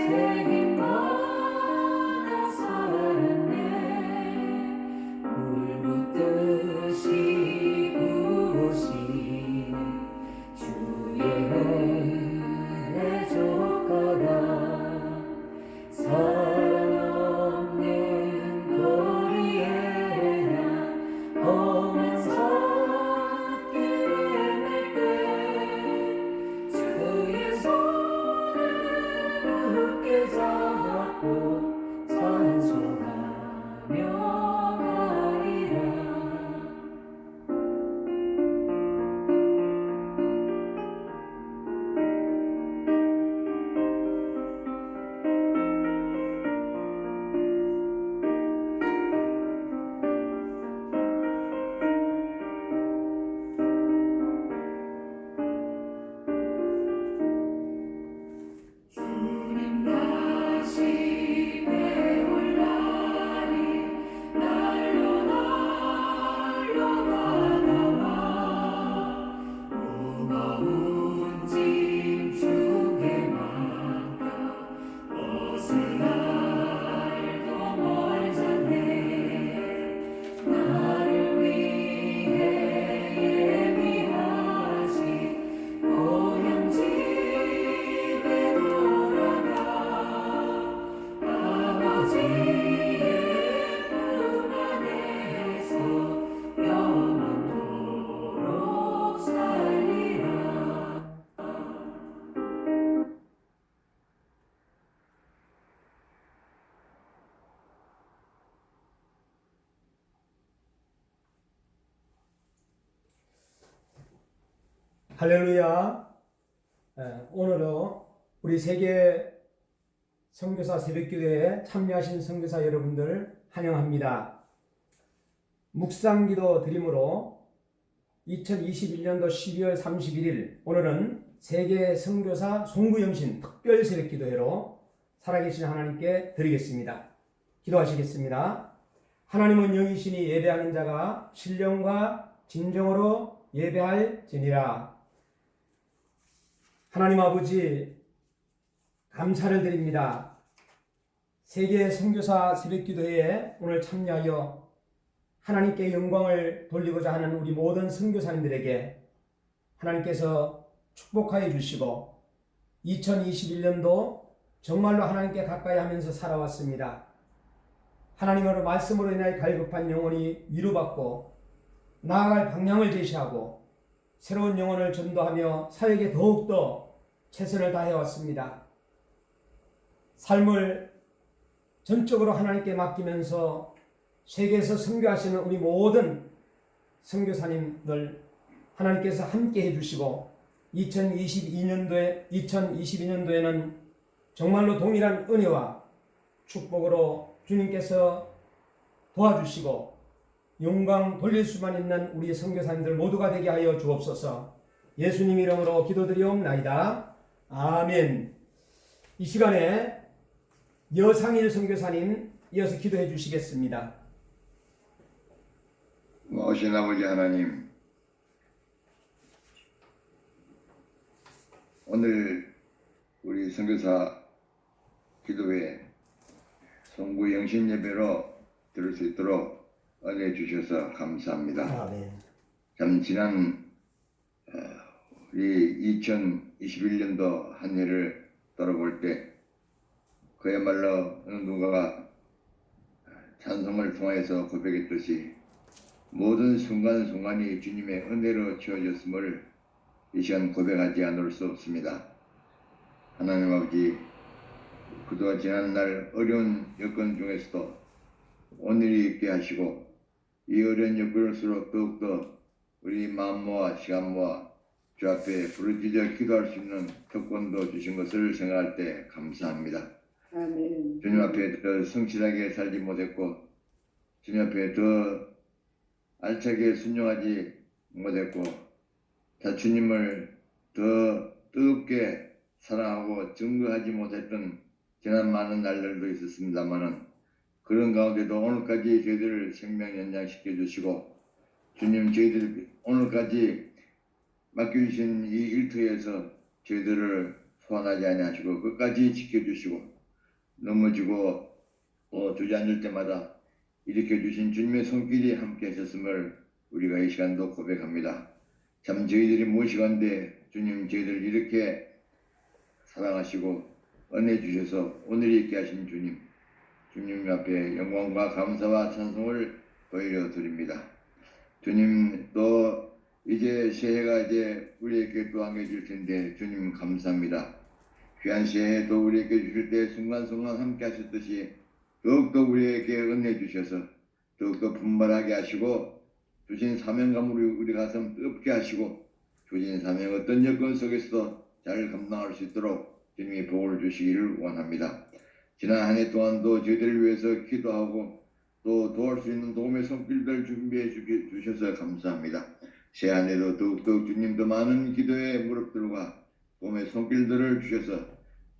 책임 많아 살았네. 물붓듯이 부으시네. 주의 은혜 줬거라. 사랑 없는 거리에 나 험한 산길을 맬때 주의 손을 굳게 잡고 찬송하며 가리라. 주님 다시 배울 날이 날로 날로 다가와. 무거운 짐 주게 맡겨 벗을 날도 멀잖네. 나를 위해 예비하신 고향 집에 돌아가 아버지의 품 안에서 영원토록 살리라. 할렐루야. 오늘은 우리 세계 선교사 새벽기도에 참여하신 선교사 여러분들 환영합니다. 묵상기도 드림으로 2021년도 12월 31일 오늘은 세계 선교사 송구영신 특별 새벽기도회로 살아계신 하나님께 드리겠습니다. 기도하시겠습니다. 하나님은 영이시니 예배하는 자가 신령과 진정으로 예배할지니라. 하나님 아버지 감사를 드립니다. 세계 선교사 새벽기도회에 오늘 참여하여 하나님께 영광을 돌리고자 하는 우리 모든 선교사님들에게 하나님께서 축복하여 주시고 2021년도 정말로 하나님께 가까이 하면서 살아왔습니다. 하나님으로 말씀으로 인하여 갈급한 영혼이 위로받고 나아갈 방향을 제시하고 새로운 영혼을 전도하며 사역에 더욱더 최선을 다해왔습니다. 삶을 전적으로 하나님께 맡기면서 세계에서 선교하시는 우리 모든 선교사님들 하나님께서 함께 해주시고 2022년도에는 정말로 동일한 은혜와 축복으로 주님께서 도와주시고 영광 돌릴 수만 있는 우리 선교사님들 모두가 되게 하여 주옵소서. 예수님 이름으로 기도드리옵나이다. 아멘. 이 시간에 여상일 선교사님 이어서 기도해 주시겠습니다. 오신 아버지 하나님, 오늘 우리 선교사 기도회 송구 영신 예배로 들을 수 있도록 은혜 주셔서 감사합니다. 아멘. 참 지난 우리 2021년도 한 해를 돌아볼 때 그야말로 어느 누가 찬송을 통해서 고백했듯이 모든 순간순간이 주님의 은혜로 채워졌음을 이 시간 고백하지 않을 수 없습니다. 하나님 아버지, 그동안 지난 날 어려운 여건 중에서도 오늘이 있게 하시고 이 어려운 여건일수록 더욱더 우리 마음 모아 시간 모아 주 앞에 부르짖어 기도할 수 있는 특권도 주신 것을 생각할 때 감사합니다. 아멘. 주님 앞에 더 성실하게 살지 못했고 주님 앞에 더 알차게 순종하지 못했고 주님을 더 뜨겁게 사랑하고 증거하지 못했던 지난 많은 날들도 있었습니다만은 그런 가운데도 오늘까지 저희들을 생명 연장시켜 주시고 주님 저희들 오늘까지 맡겨주신 이 일터에서 저희들을 소환하지 아니하시고 끝까지 지켜주시고 넘어지고 주저앉을 때마다 일으켜주신 주님의 손길이 함께 하셨음을 우리가 이 시간도 고백합니다. 참 저희들이 무엇이간데 주님 저희들 이렇게 사랑하시고 은혜 주셔서 오늘 있게 하신 주님 앞에 영광과 감사와 찬송을 보여드립니다. 주님 또 이제 새해가 이제 우리에게 또 안겨질 텐데 주님 감사합니다. 귀한 새해 또 우리에게 주실 때 순간순간 함께 하셨듯이 더욱더 우리에게 은혜 주셔서 더욱더 분발하게 하시고 주신 사명감으로 우리 가슴 뜨겁게 하시고 주신 사명 어떤 여건 속에서도 잘 감당할 수 있도록 주님이 복을 주시기를 원합니다. 지난 한 해 동안도 저희들을 위해서 기도하고 또 도울 수 있는 도움의 손길들 준비해 주셔서 감사합니다. 새 한 해도 더욱더 주님 더 많은 기도의 무릎들과 도움의 손길들을 주셔서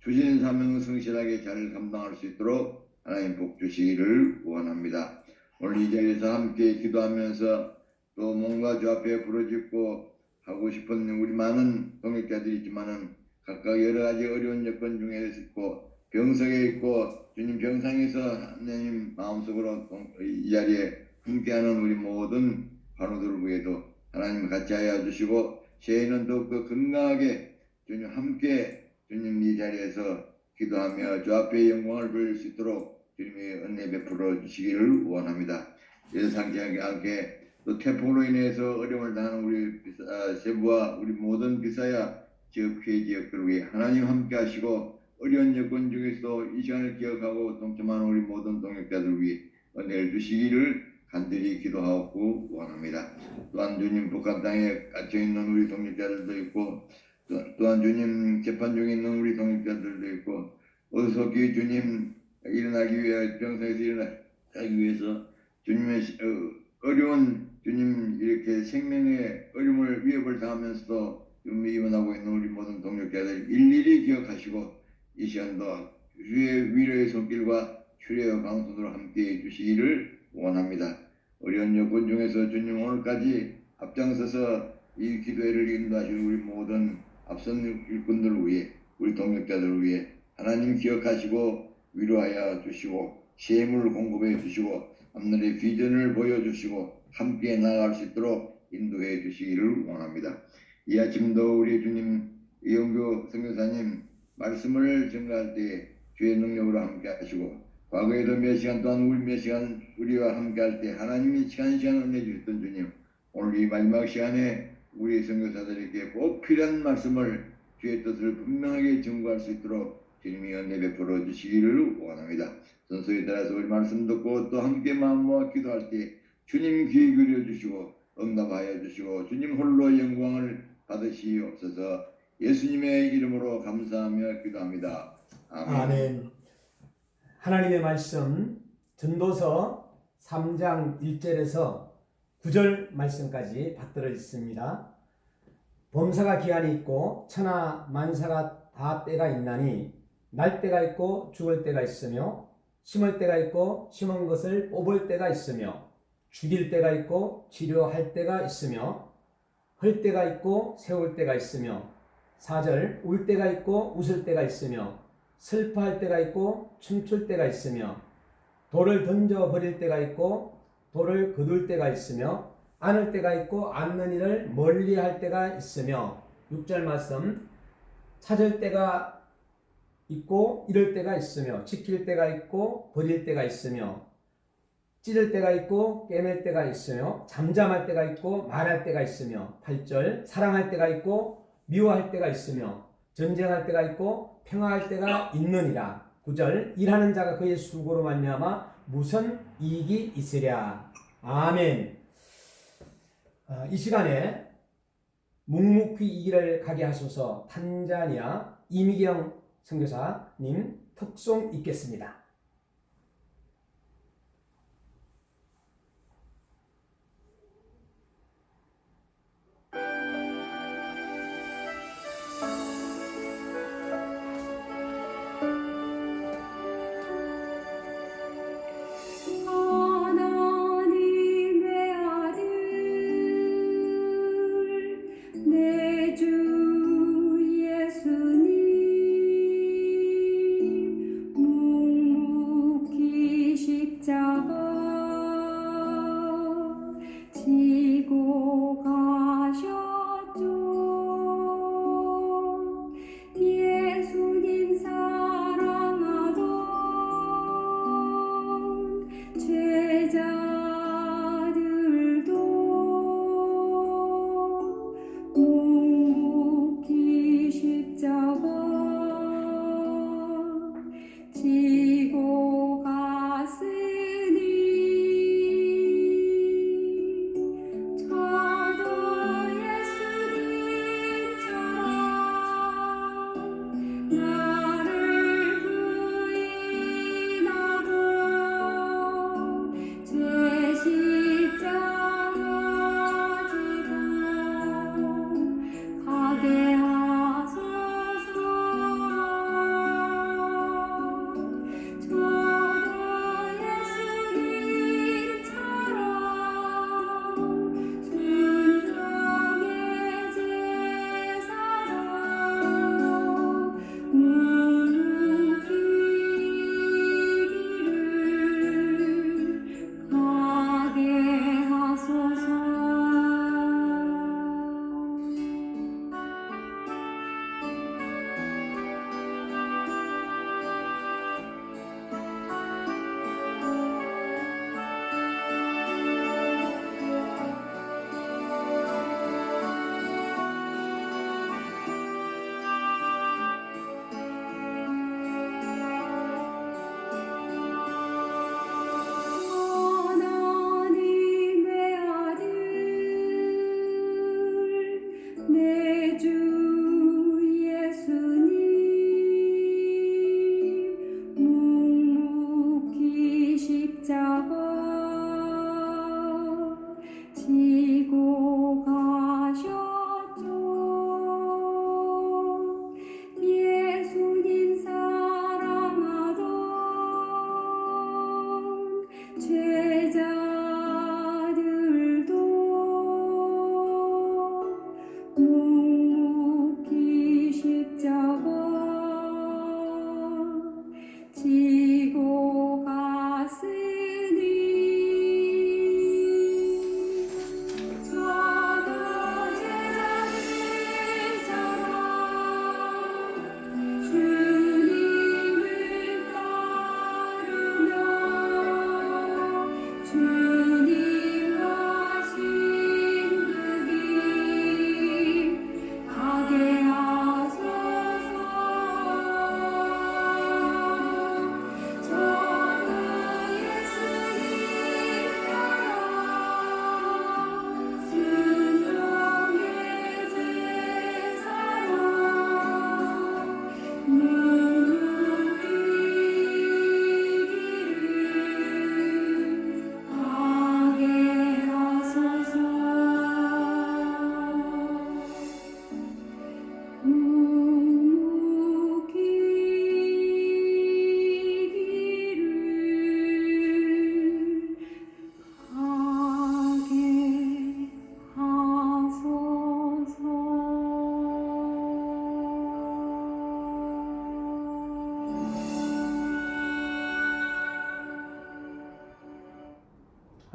주신 사명을 성실하게 잘 감당할 수 있도록 하나님 복 주시기를 원합니다. 오늘 이 자리에서 함께 기도하면서 또 몸과 주 앞에 부르짖고 하고 싶은 우리 많은 동역자들이 있지만은 각각 여러 가지 어려운 여건 중에 있고 병석에 있고 주님 병상에서 하나님 마음속으로 이 자리에 함께하는 우리 모든 환우들 위에도 하나님 같이 하여 주시고 새해에는 더욱더 건강하게 주님 함께 주님 이 자리에서 기도하며 주 앞에 영광을 돌릴 수 있도록 주님의 은혜 베풀어 주시기를 원합니다. 예상치 않게 또 태풍으로 인해서 어려움을 당하는 우리 세부와 우리 모든 비사야 지역 피해 지역들 위해 하나님 함께 하시고 어려운 여건 중에서도 이 시간을 기억하고 동참하는 우리 모든 동역자들 위해 은혜를 주시기를 간절히 기도하고 원합니다. 또한 주님 북한 땅에 갇혀있는 우리 동역자들도 있고 또한 주님 재판 중에 있는 우리 동역자들도 있고 어디서기 주님 일어나기 위해 병상에서 일어나기 위해서 주님의 어려운 주님 이렇게 생명의 어려움을 위협을 당하면서도 입원하고 있는 우리 모든 동역자들 일일이 기억하시고 이 시간도 주의 위로의 손길과 추례의 강손으로 함께해 주시기를 원합니다. 어려운 여건 중에서 주님 오늘까지 앞장서서 이 기도회를 인도하신 우리 모든 앞선 일꾼들을 위해 우리 동역자들을 위해 하나님 기억하시고 위로하여 주시고 시혜물을 공급해 주시고 앞날의 비전을 보여주시고 함께 나아갈 수 있도록 인도해 주시기를 원합니다. 이 아침도 우리 주님 이영규 선교사님 말씀을 증거할 때 주의 능력으로 함께 하시고 과거에도 몇 시간 동안 우리 몇 시간 우리와 함께 할 때 하나님이 시간 은혜 주셨던 주님 오늘 이 마지막 시간에 우리 선교사들에게 꼭 필요한 말씀을 주의 뜻을 분명하게 증거할 수 있도록 주님이 은혜 베풀어 주시기를 원합니다. 순서에 따라서 우리 말씀 듣고 또 함께 마음 모아 기도할 때 주님 귀 기울여 주시고 응답하여 주시고 주님 홀로 영광을 받으시옵소서. 예수님의 이름으로 감사하며 기도합니다. 아멘. 아멘. 하나님의 말씀 전도서 3장 1절에서 9절 말씀까지 받들어 있습니다. 범사가 기한이 있고 천하 만사가 다 때가 있나니 날 때가 있고 죽을 때가 있으며 심을 때가 있고 심은 것을 뽑을 때가 있으며 죽일 때가 있고 치료할 때가 있으며 헐 때가 있고 세울 때가 있으며 4절 울 때가 있고 웃을 때가 있으며 슬퍼할 때가 있고 춤출 때가 있으며 돌을 던져 버릴 때가 있고 돌을 거둘 때가 있으며 안을 때가 있고 안는 일을 멀리할 때가 있으며 6절 말씀 찾을 때가 있고 잃을 때가 있으며 지킬 때가 있고 버릴 때가 있으며 찢을 때가 있고 꿰맬 때가 있으며 잠잠할 때가 있고 말할 때가 있으며 8절 사랑할 때가 있고 미워할 때가 있으며 전쟁할 때가 있고 평화할 때가 있느니라. 9절 일하는 자가 그의 수고로 말미암아 무슨 이익이 있으랴. 아멘. 이 시간에 묵묵히 이 길을 가게 하소서 탄자니아 이미경 선교사님 특송 읽겠습니다. 하나님의 아들 내 주 예수님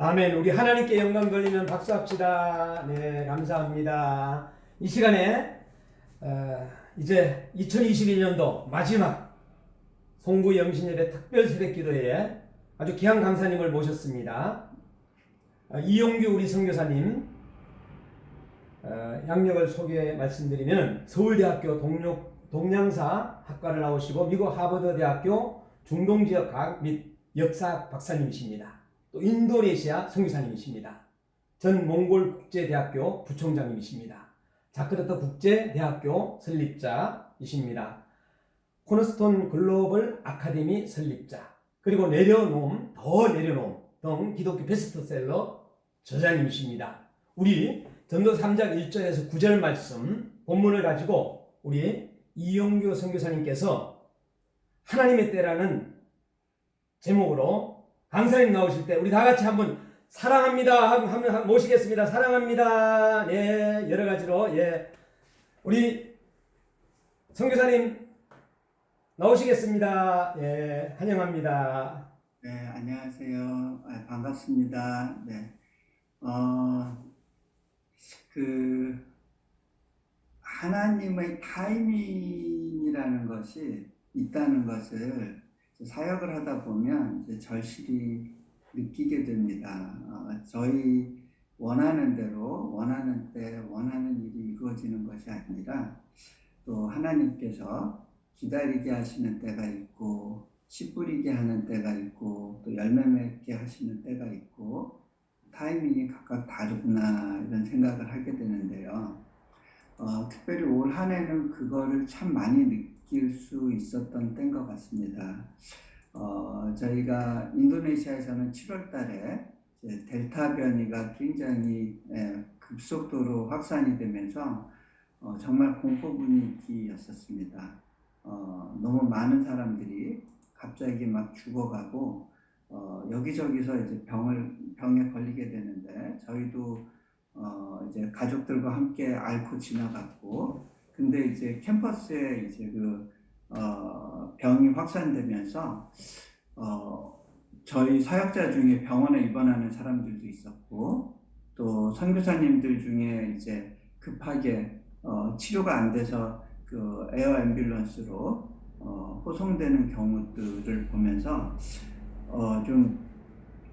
아멘. 우리 하나님께 영광 돌리면 박수합시다. 네, 감사합니다. 이 시간에 이제 2021년도 마지막 송구 영신예배 특별 새벽기도에 아주 귀한 강사님을 모셨습니다. 이용규 우리 선교사님 양력을 소개 말씀드리면 서울대학교 동양사 학과를 나오시고 미국 하버드대학교 중동지역학 및 역사 박사님이십니다. 또 인도네시아 선교사님이십니다. 전 몽골국제대학교 부총장님이십니다. 자크르타 국제대학교 설립자이십니다. 코너스톤 글로벌 아카데미 설립자, 그리고 내려놓음, 더 내려놓음 등 기독교 베스트셀러 저자님이십니다. 우리 전도 3장 1절에서 9절 말씀 본문을 가지고 우리 이용규 선교사님께서 하나님의 때라는 제목으로 강사님 나오실 때 우리 다 같이 한번 사랑합니다 하면 모시겠습니다. 사랑합니다. 예, 여러 가지로 예, 우리 선교사님 나오시겠습니다. 예, 환영합니다. 네, 안녕하세요. 반갑습니다. 네, 하나님의 타이밍이라는 것이 있다는 것을 사역을 하다 보면 이제 절실히 느끼게 됩니다. 저희 원하는 대로, 원하는 때, 원하는 일이 이루어지는 것이 아니라 또 하나님께서 기다리게 하시는 때가 있고, 씨 뿌리게 하는 때가 있고, 또 열매 맺게 하시는 때가 있고, 타이밍이 각각 다르구나 이런 생각을 하게 되는데요. 특별히 올 한 해는 그거를 참 많이 느낄 수 있었던 때인 것 같습니다. 저희가 인도네시아에서는 7월 달에 델타 변이가 굉장히 급속도로 확산이 되면서 정말 공포 분위기였었습니다. 너무 많은 사람들이 갑자기 막 죽어가고 여기저기서 이제 병에 걸리게 되는데 저희도 이제 가족들과 함께 앓고 지나갔고, 근데 이제 캠퍼스에 이제 병이 확산되면서 저희 사역자 중에 병원에 입원하는 사람들도 있었고, 또 선교사님들 중에 이제 급하게 치료가 안 돼서 그 에어 앰뷸런스로 호송되는 경우들을 보면서 좀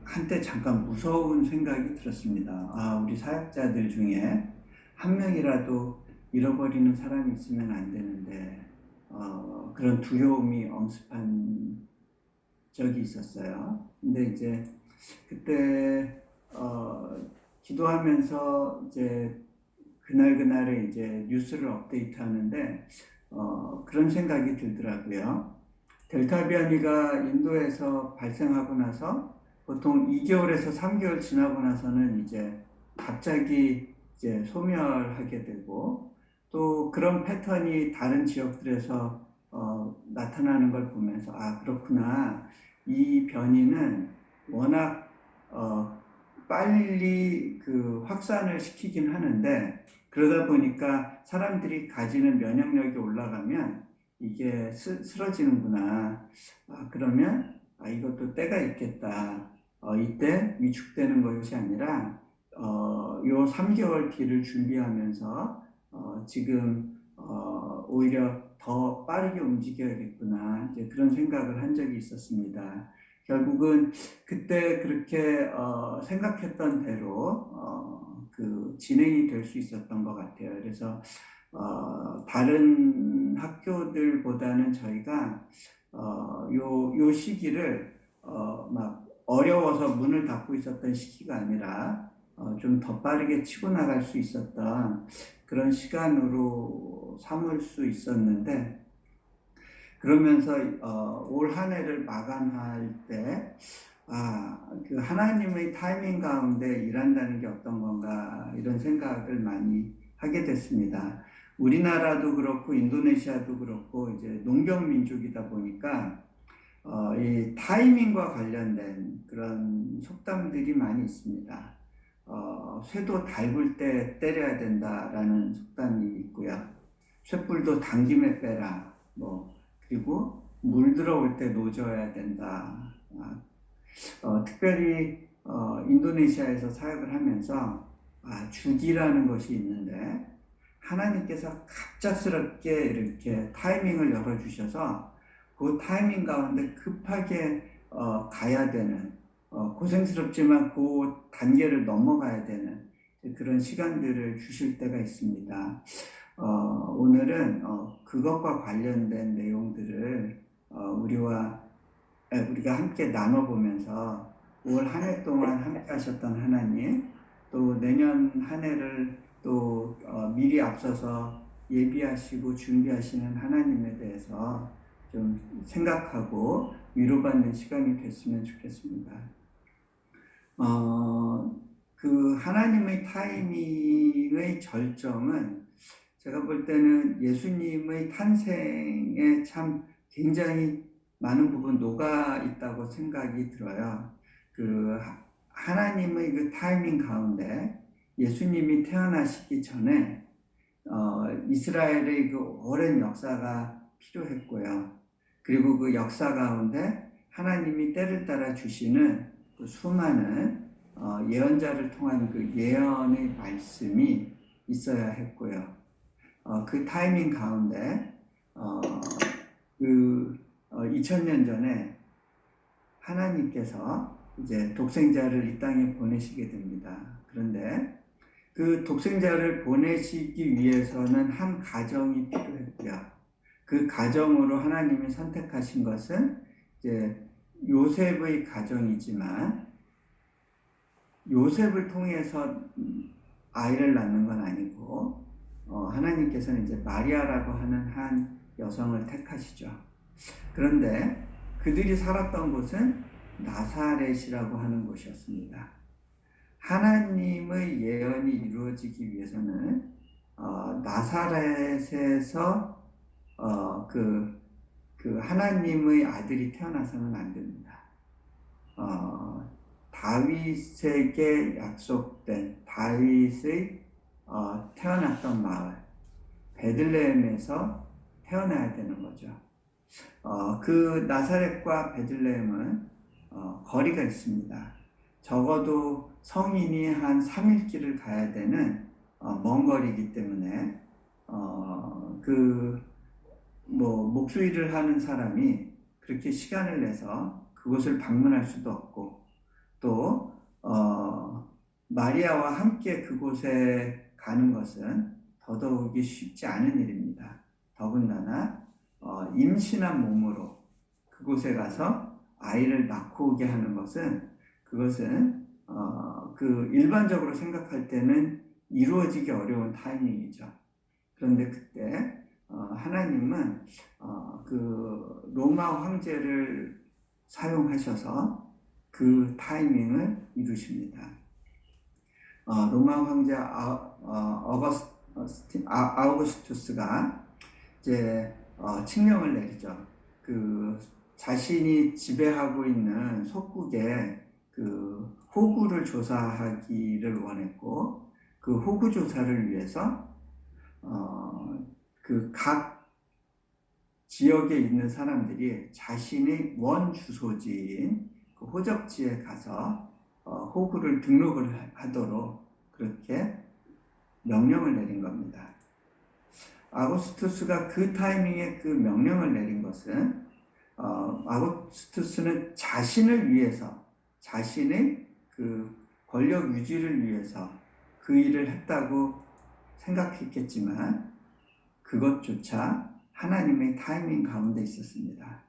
한때 잠깐 무서운 생각이 들었습니다. 우리 사역자들 중에 한 명이라도 잃어버리는 사람이 있으면 안 되는데 그런 두려움이 엄습한 적이 있었어요. 근데 이제 그때 기도하면서 이제 그날에 이제 뉴스를 업데이트하는데 그런 생각이 들더라고요. 델타 변이가 인도에서 발생하고 나서 보통 2개월에서 3개월 지나고 나서는 이제 갑자기 이제 소멸하게 되고, 또 그런 패턴이 다른 지역들에서 나타나는 걸 보면서 그렇구나, 이 변이는 워낙 빨리 그 확산을 시키긴 하는데, 그러다 보니까 사람들이 가지는 면역력이 올라가면 이게 쓰러지는구나. 그러면 이것도 때가 있겠다. 이때 위축되는 것이 아니라 요 3개월 뒤를 준비하면서 지금 오히려 더 빠르게 움직여야겠구나, 이제 그런 생각을 한 적이 있었습니다. 결국은 그때 그렇게 생각했던 대로 그 진행이 될 수 있었던 것 같아요. 그래서 다른 학교들보다는 저희가 요 시기를 막 어려워서 문을 닫고 있었던 시기가 아니라 좀 더 빠르게 치고 나갈 수 있었던 그런 시간으로 삼을 수 있었는데, 그러면서 올 한 해를 마감할 때 그 하나님의 타이밍 가운데 일한다는 게 어떤 건가, 이런 생각을 많이 하게 됐습니다. 우리나라도 그렇고 인도네시아도 그렇고 이제 농경 민족이다 보니까 이 타이밍과 관련된 그런 속담들이 많이 있습니다. 쇠도 닳을 때 때려야 된다라는 속담이 있고요. 쇠뿔도 당김에 빼라. 그리고 물 들어올 때 노져야 된다. 특별히 인도네시아에서 사역을 하면서 주기라는 것이 있는데 하나님께서 갑작스럽게 이렇게 타이밍을 열어주셔서 그 타이밍 가운데 급하게 가야 되는 고생스럽지만 그 단계를 넘어가야 되는 그런 시간들을 주실 때가 있습니다. 오늘은 그것과 관련된 내용들을 우리가 함께 나눠보면서 올 한 해 동안 함께 하셨던 하나님, 또 내년 한 해를 또 미리 앞서서 예비하시고 준비하시는 하나님에 대해서 좀 생각하고 위로받는 시간이 됐으면 좋겠습니다. 그 하나님의 타이밍의 절정은 제가 볼 때는 예수님의 탄생에 참 굉장히 많은 부분 녹아 있다고 생각이 들어요. 그 하나님의 그 타이밍 가운데 예수님이 태어나시기 전에 이스라엘의 그 오랜 역사가 필요했고요. 그리고 그 역사 가운데 하나님이 때를 따라 주시는 그 수많은 예언자를 통한 그 예언의 말씀이 있어야 했고요. 그 타이밍 가운데 2000년 전에 하나님께서 이제 독생자를 이 땅에 보내시게 됩니다. 그런데 그 독생자를 보내시기 위해서는 한 가정이 필요했고요. 그 가정으로 하나님이 선택하신 것은 이제 요셉의 가정이지만 요셉을 통해서 아이를 낳는 건 아니고 하나님께서는 이제 마리아라고 하는 한 여성을 택하시죠. 그런데 그들이 살았던 곳은 나사렛이라고 하는 곳이었습니다. 하나님의 예언이 이루어지기 위해서는 나사렛에서 그 하나님의 아들이 태어나서는 안 됩니다. 다윗에게 약속된 다윗의 태어났던 마을 베들레헴에서 태어나야 되는 거죠. 그 나사렛과 베들레헴은 거리가 있습니다. 적어도 성인이 한 3일 길을 가야 되는 먼 거리이기 때문에 목수일을 하는 사람이 그렇게 시간을 내서 그곳을 방문할 수도 없고 또 마리아와 함께 그곳에 가는 것은 더더욱이 쉽지 않은 일입니다. 더군다나 임신한 몸으로 그곳에 가서 아이를 낳고 오게 하는 것은 그것은 그 일반적으로 생각할 때는 이루어지기 어려운 타이밍이죠. 그런데 그때 하나님은 그 로마 황제를 사용하셔서 그 타이밍을 이루십니다. 로마 황제 아우구스투스가 이제 칙령을 내리죠. 그 자신이 지배하고 있는 속국에 그 호구를 조사하기를 원했고 그 호구 조사를 위해서 그 각 지역에 있는 사람들이 자신의 원 주소지인 그 호적지에 가서 호구를 등록을 하도록 그렇게 명령을 내린 겁니다. 아구스투스가 그 타이밍에 그 명령을 내린 것은 아구스투스는 자신을 위해서 자신의 그 권력 유지를 위해서 그 일을 했다고 생각했겠지만 그것조차 하나님의 타이밍 가운데 있었습니다.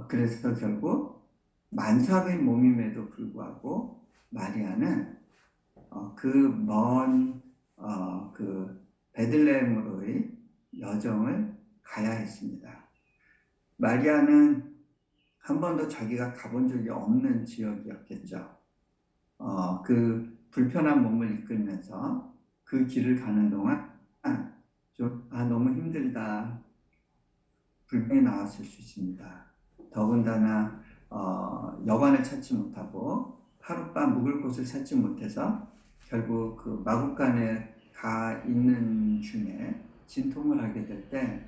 그래서 결국 만삭의 몸임에도 불구하고 마리아는 그 먼 그 베들레헴으로의 여정을 가야 했습니다. 마리아는 한 번도 자기가 가본 적이 없는 지역이었겠죠. 그 불편한 몸을 이끌면서 그 길을 가는 동안 너무 힘들다 불평이 나왔을 수 있습니다. 더군다나 여관을 찾지 못하고 하룻밤 묵을 곳을 찾지 못해서 결국 그 마국간에 가 있는 중에 진통을 하게 될 때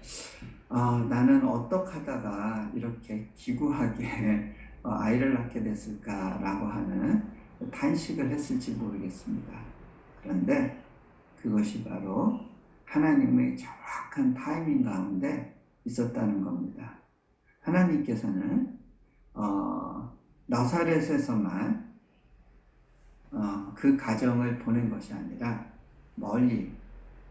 나는 어떡하다가 이렇게 기구하게 아이를 낳게 됐을까라고 하는 탄식을 했을지 모르겠습니다. 그런데 그것이 바로 하나님의 정확한 타이밍 가운데 있었다는 겁니다. 하나님께서는 나사렛에서만 그 가정을 보낸 것이 아니라 멀리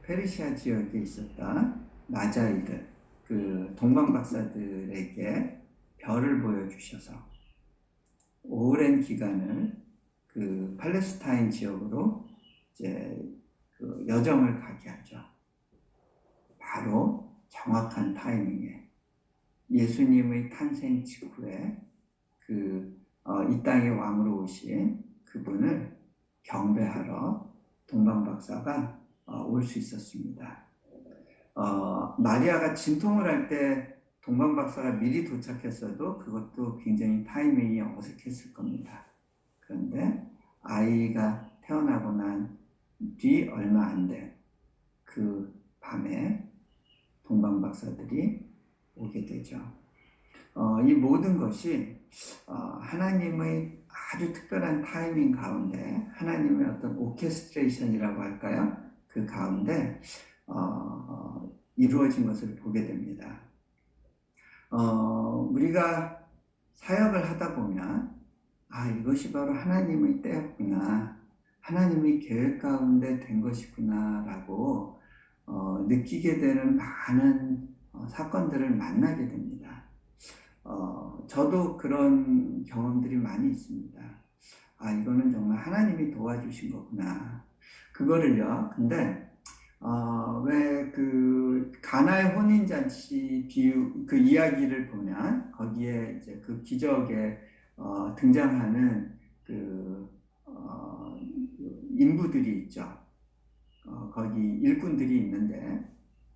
페르시아 지역에 있었던 마자이들, 그 동방박사들에게 별을 보여주셔서 오랜 기간을 그 팔레스타인 지역으로 이제 그 여정을 가게 하죠. 바로 정확한 타이밍에 예수님의 탄생 직후에 이 땅의 왕으로 오신 그분을 경배하러 동방박사가 올 수 있었습니다. 마리아가 진통을 할 때 동방박사가 미리 도착했어도 그것도 굉장히 타이밍이 어색했을 겁니다. 그런데 아이가 태어나고 난 뒤 얼마 안 된 그 밤에 동방박사들이 오게 되죠. 이 모든 것이 하나님의 아주 특별한 타이밍 가운데, 하나님의 어떤 오케스트레이션이라고 할까요? 그 가운데 이루어진 것을 보게 됩니다. 우리가 사역을 하다 보면 이것이 바로 하나님의 때였구나, 하나님의 계획 가운데 된 것이구나 라고 느끼게 되는 많은 사건들을 만나게 됩니다. 저도 그런 경험들이 많이 있습니다. 이거는 정말 하나님이 도와주신 거구나. 그거를요. 근데 왜 그 가나의 혼인잔치 비유 그 이야기를 보면 거기에 이제 그 기적에 등장하는 그 인부들이 있죠. 거기 일꾼들이 있는데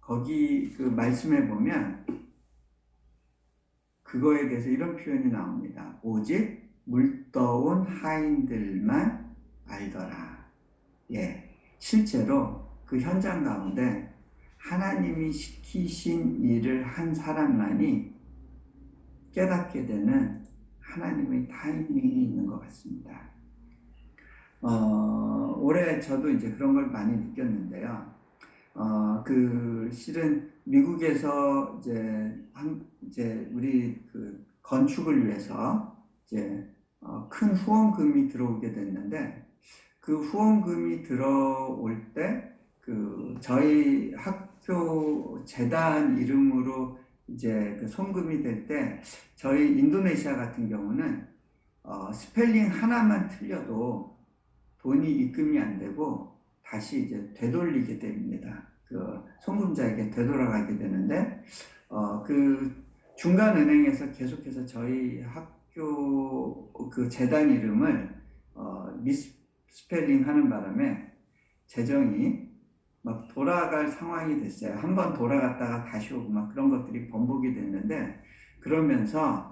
거기 그 말씀에 보면 그거에 대해서 이런 표현이 나옵니다. 오직 물떠온 하인들만 알더라. 예, 실제로 그 현장 가운데 하나님이 시키신 일을 한 사람만이 깨닫게 되는 하나님의 타이밍이 있는 것 같습니다. 올해 저도 이제 그런 걸 많이 느꼈는데요. 실은 미국에서 이제 우리 그 건축을 위해서 이제 큰 후원금이 들어오게 됐는데 그 후원금이 들어올 때 그 저희 학교 재단 이름으로 이제 그 송금이 될 때 저희 인도네시아 같은 경우는 스펠링 하나만 틀려도 돈이 입금이 안 되고 다시 이제 되돌리게 됩니다. 그 송금자에게 되돌아가게 되는데 그 중간 은행에서 계속해서 저희 학교 그 재단 이름을 미스펠링 하는 바람에 재정이 막 돌아갈 상황이 됐어요. 한번 돌아갔다가 다시 오고 막 그런 것들이 번복이 됐는데 그러면서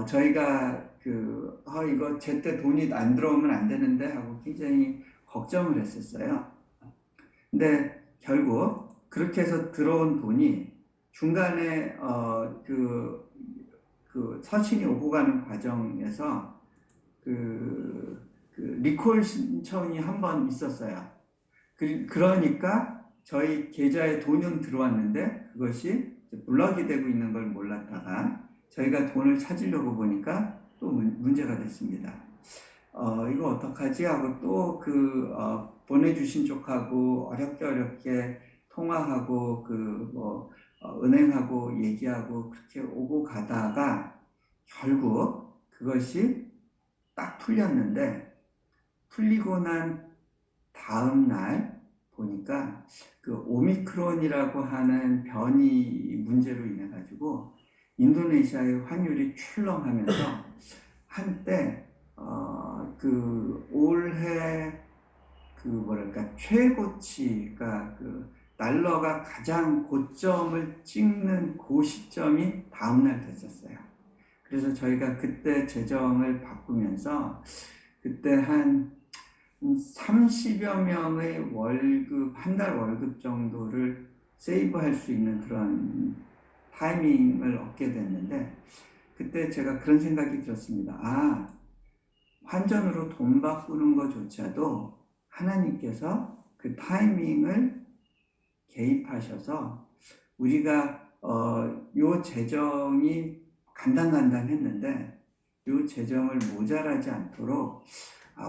저희가 이거 제때 돈이 안 들어오면 안 되는데 하고 굉장히 걱정을 했었어요. 근데 결국 그렇게 해서 들어온 돈이 중간에 그 서신이 오고 가는 과정에서 그 리콜 신청이 한 번 있었어요. 그러니까 저희 계좌에 돈은 들어왔는데 그것이 블럭이 되고 있는 걸 몰랐다가 저희가 돈을 찾으려고 보니까 또 문제가 됐습니다. 이거 어떡하지 하고 또 보내주신 쪽하고 어렵게 통화하고 은행하고 얘기하고 그렇게 오고 가다가 결국 그것이 딱 풀렸는데 풀리고 난 다음 날 보니까 그 오미크론이라고 하는 변이 문제로 인해 가지고 인도네시아의 환율이 출렁하면서 한때 올해 최고치가 달러가 가장 고점을 찍는 그 시점이 다음날 됐었어요. 그래서 저희가 그때 재정을 바꾸면서 그때 한 30여 명의 한 달 월급 정도를 세이브할 수 있는 그런 타이밍을 얻게 됐는데 그때 제가 그런 생각이 들었습니다. 아, 환전으로 돈 바꾸는 것조차도 하나님께서 그 타이밍을 개입하셔서 우리가 요 재정이 간당간당했는데 요 재정을 모자라지 않도록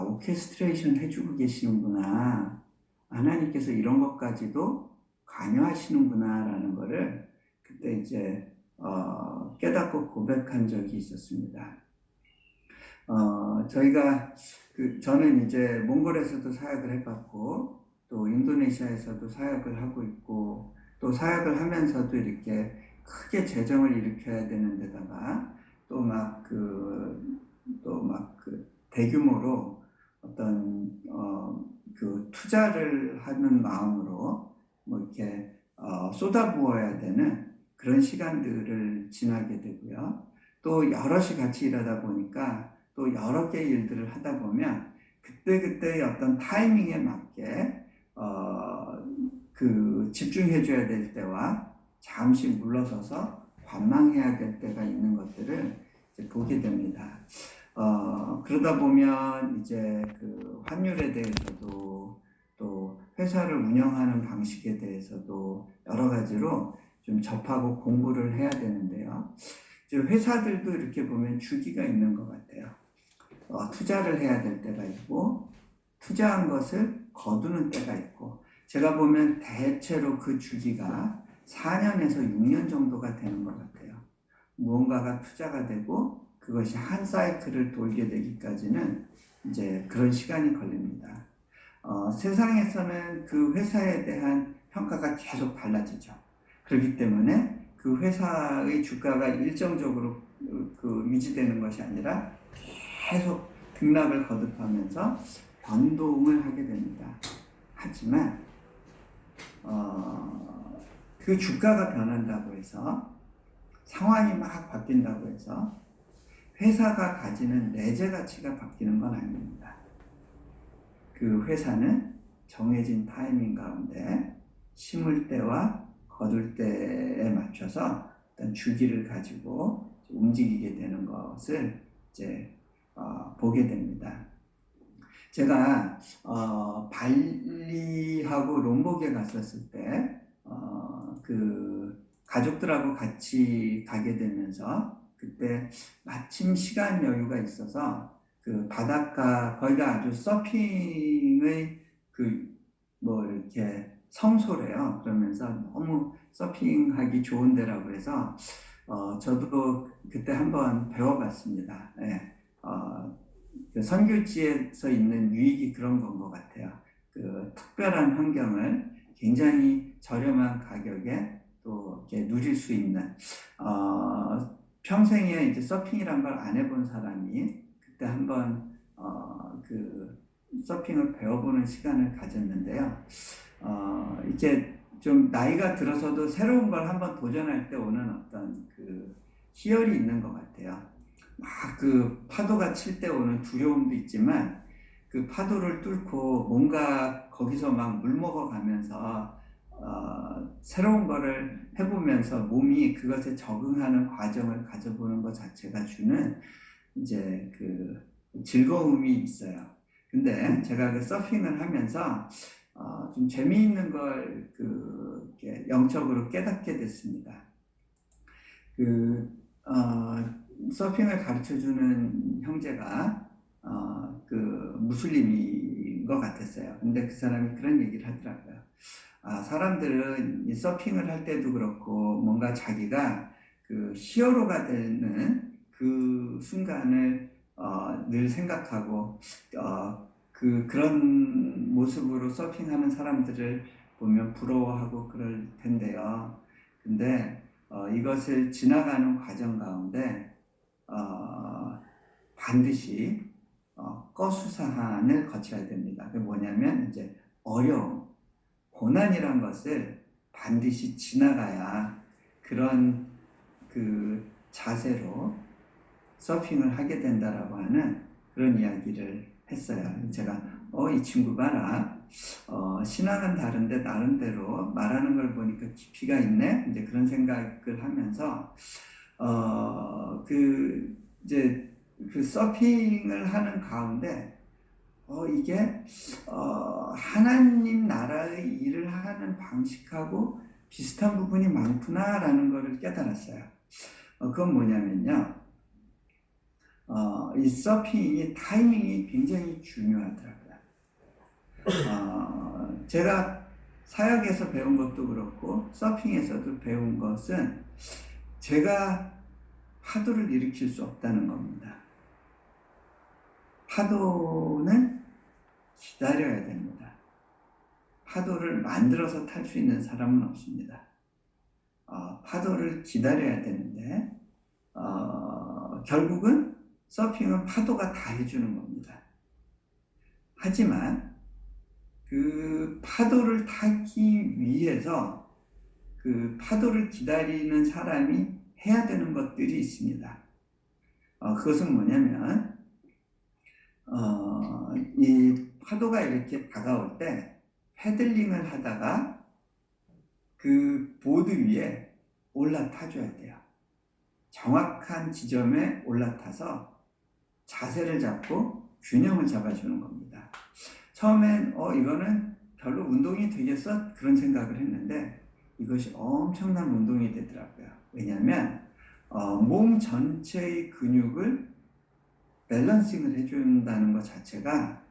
오케스트레이션 해주고 계시는구나. 하나님께서 이런 것까지도 관여하시는구나라는 거를 그때 이제 깨닫고 고백한 적이 있었습니다. 저희가 저는 이제 몽골에서도 사역을 해봤고 또 인도네시아에서도 사역을 하고 있고 또 사역을 하면서도 이렇게 크게 재정을 일으켜야 되는 데다가 또 막 대규모로 어떤 그 투자를 하는 마음으로 뭐 이렇게 쏟아부어야 되는 그런 시간들을 지나게 되고요. 또 여럿이 같이 일하다 보니까 또 여러 개의 일들을 하다 보면 그때그때의 어떤 타이밍에 맞게 그 집중해줘야 될 때와 잠시 물러서서 관망해야 될 때가 있는 것들을 이제 보게 됩니다. 그러다 보면 이제 그 환율에 대해서도 또 회사를 운영하는 방식에 대해서도 여러 가지로 좀 접하고 공부를 해야 되는데요. 회사들도 이렇게 보면 주기가 있는 것 같아요. 투자를 해야 될 때가 있고 투자한 것을 거두는 때가 있고 제가 보면 대체로 그 주기가 4년에서 6년 정도가 되는 것 같아요. 무언가가 투자가 되고 그것이 한 사이클을 돌게 되기까지는 이제 그런 시간이 걸립니다. 세상에서는 그 회사에 대한 평가가 계속 달라지죠. 그렇기 때문에 그 회사의 주가가 일정적으로 유지되는 것이 아니라 계속 등락을 거듭하면서 변동을 하게 됩니다. 하지만 그 주가가 변한다고 해서 상황이 막 바뀐다고 해서 회사가 가지는 내재 가치가 바뀌는 건 아닙니다. 그 회사는 정해진 타이밍 가운데 심을 때와 거둘 때에 맞춰서 어떤 주기를 가지고 움직이게 되는 것을 이제 보게 됩니다. 제가 발리하고 롬복에 갔었을 때 그 가족들하고 같이 가게 되면서 그때 마침 시간 여유가 있어서 그 바닷가 거기가 아주 서핑의 뭐 이렇게 성소래요. 그러면서 너무 서핑하기 좋은 데라고 해서 저도 그때 한번 배워봤습니다. 네. 그 선교지에서 있는 유익이 그런 건 것 같아요. 그 특별한 환경을 굉장히 저렴한 가격에 또 이렇게 누릴 수 있는 평생에 이제 서핑이란 걸 안 해본 사람이 그때 한번 그 서핑을 배워보는 시간을 가졌는데요. 이제 좀 나이가 들어서도 새로운 걸 한번 도전할 때 오는 어떤 그 희열이 있는 것 같아요. 막 그 파도가 칠 때 오는 두려움도 있지만 그 파도를 뚫고 뭔가 거기서 막 물 먹어가면서 새로운 거를 해보면서 몸이 그것에 적응하는 과정을 가져보는 것 자체가 주는 이제 그 즐거움이 있어요. 근데 제가 그 서핑을 하면서 좀 재미있는 걸 영적으로 깨닫게 됐습니다. 서핑을 가르쳐주는 형제가 무슬림인 것 같았어요. 근데 그 사람이 그런 얘기를 하더라고요. 사람들은 이 서핑을 할 때도 그렇고 뭔가 자기가 그 히어로가 되는 그 순간을 늘 생각하고 그런 모습으로 서핑하는 사람들을 보면 부러워하고 그럴 텐데요. 근데 이것을 지나가는 과정 가운데 반드시 꺼수사한을 거쳐야 됩니다. 그게 뭐냐면 이제 어려움, 고난이란 것을 반드시 지나가야 그런 그 자세로 서핑을 하게 된다라고 하는 그런 이야기를 했어요. 제가 이 친구 봐라. 신앙은 다른데 나름대로 말하는 걸 보니까 깊이가 있네. 이제 그런 생각을 하면서 이제 그 서핑을 하는 가운데 이게 하나님 나라의 일을 하는 방식하고 비슷한 부분이 많구나라는 것을 깨달았어요. 그건 뭐냐면요. 이 서핑이 타이밍이 굉장히 중요하더라고요. 제가 사역에서 배운 것도 그렇고 서핑에서도 배운 것은 제가 파도를 일으킬 수 없다는 겁니다. 파도는 기다려야 됩니다. 파도를 만들어서 탈 수 있는 사람은 없습니다. 파도를 기다려야 되는데 결국은 서핑은 파도가 다 해주는 겁니다. 하지만 그 파도를 타기 위해서 그 파도를 기다리는 사람이 해야 되는 것들이 있습니다. 그것은 뭐냐면 이 파도가 이렇게 다가올 때 패들링을 하다가 그 보드 위에 올라타줘야 돼요. 정확한 지점에 올라타서 자세를 잡고 균형을 잡아주는 겁니다. 처음엔 이거는 별로 운동이 되겠어? 그런 생각을 했는데 이것이 엄청난 운동이 되더라고요. 왜냐하면 몸 전체의 근육을 밸런싱을 해준다는 것 자체가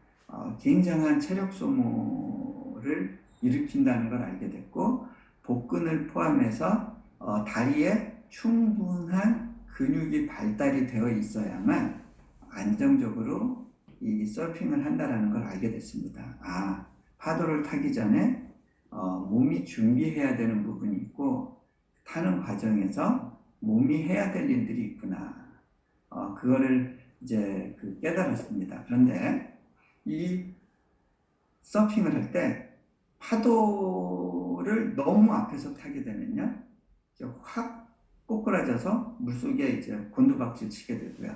굉장한 체력 소모를 일으킨다는 걸 알게 됐고 복근을 포함해서 다리에 충분한 근육이 발달이 되어 있어야만 안정적으로 이 서핑을 한다는 걸 알게 됐습니다. 파도를 타기 전에 몸이 준비해야 되는 부분이 있고 타는 과정에서 몸이 해야 될 일들이 있구나. 그거를 이제 깨달았습니다. 그런데 이 서핑을 할 때 파도를 너무 앞에서 타게 되면요, 확 꼬꾸라져서 물속에 이제 곤두박질 치게 되고요.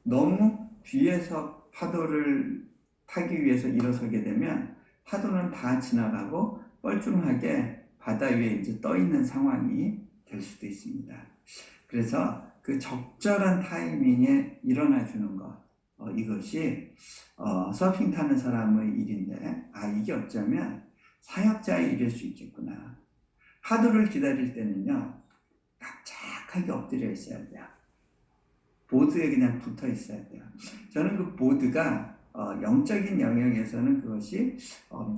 너무 뒤에서 파도를 타기 위해서 일어서게 되면 파도는 다 지나가고 뻘쭘하게 바다 위에 이제 떠 있는 상황이 될 수도 있습니다. 그래서 그 적절한 타이밍에 일어나 주는 것, 이것이 서핑 타는 사람의 일인데 이게 어쩌면 사역자의 일일 수 있겠구나. 파도를 기다릴 때는요, 납작하게 엎드려 있어야 돼요. 보드에 그냥 붙어 있어야 돼요. 저는 그 보드가 영적인 영역에서는 그것이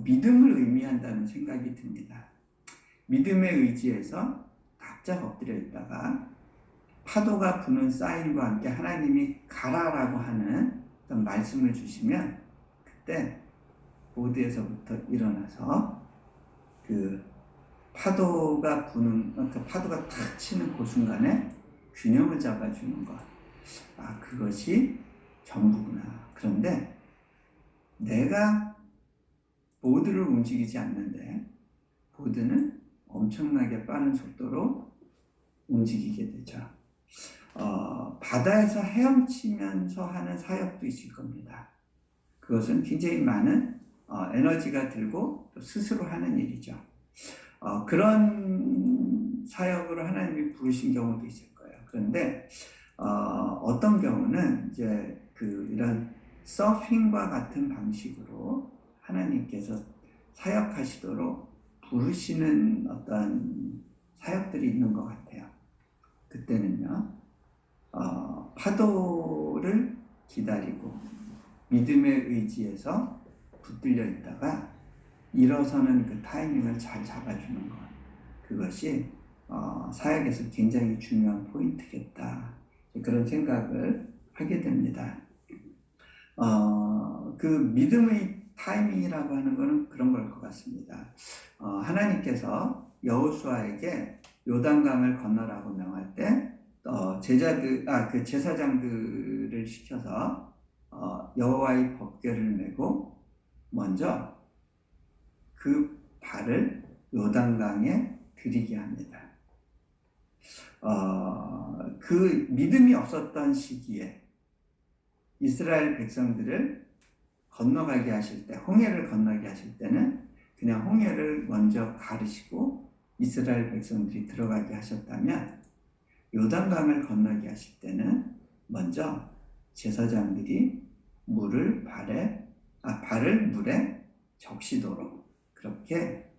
믿음을 의미한다는 생각이 듭니다. 믿음에 의지해서 납작 엎드려 있다가 파도가 부는 사인과 함께 하나님이 가라라고 하는 어떤 말씀을 주시면 그때 보드에서부터 일어나서 그 파도가 부는, 그러니까 파도가 탁 치는 그 순간에 균형을 잡아주는 것. 그것이 전부구나. 그런데 내가 보드를 움직이지 않는데 보드는 엄청나게 빠른 속도로 움직이게 되죠. 바다에서 헤엄치면서 하는 사역도 있을 겁니다. 그것은 굉장히 많은 에너지가 들고 또 스스로 하는 일이죠. 그런 사역으로 하나님이 부르신 경우도 있을 거예요. 그런데 어떤 경우는 이제 이런 서핑과 같은 방식으로 하나님께서 사역하시도록 부르시는 어떤 사역들이 있는 것 같아요. 그때는요, 파도를 기다리고 믿음에 의지해서 붙들려 있다가 일어서는 그 타이밍을 잘 잡아주는 것, 그것이 사역에서 굉장히 중요한 포인트겠다, 그런 생각을 하게 됩니다. 그 믿음의 타이밍이라고 하는 것은 그런 걸 것 같습니다. 하나님께서 여호수아에게 요단강을 건너라고 명할 때 그 제사장들을 시켜서 여호와의 법궤를 메고 먼저 그 발을 요단강에 들이게 합니다. 그 믿음이 없었던 시기에 이스라엘 백성들을 건너가게 하실 때, 홍해를 건너게 하실 때는 그냥 홍해를 먼저 가르시고 이스라엘 백성들이 들어가게 하셨다면 요단강을 건너게 하실 때는 먼저 제사장들이 발을 물에 적시도록 그렇게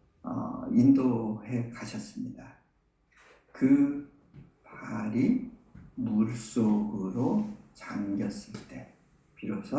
인도해 가셨습니다. 그 발이 물속으로 잠겼을 때 비로소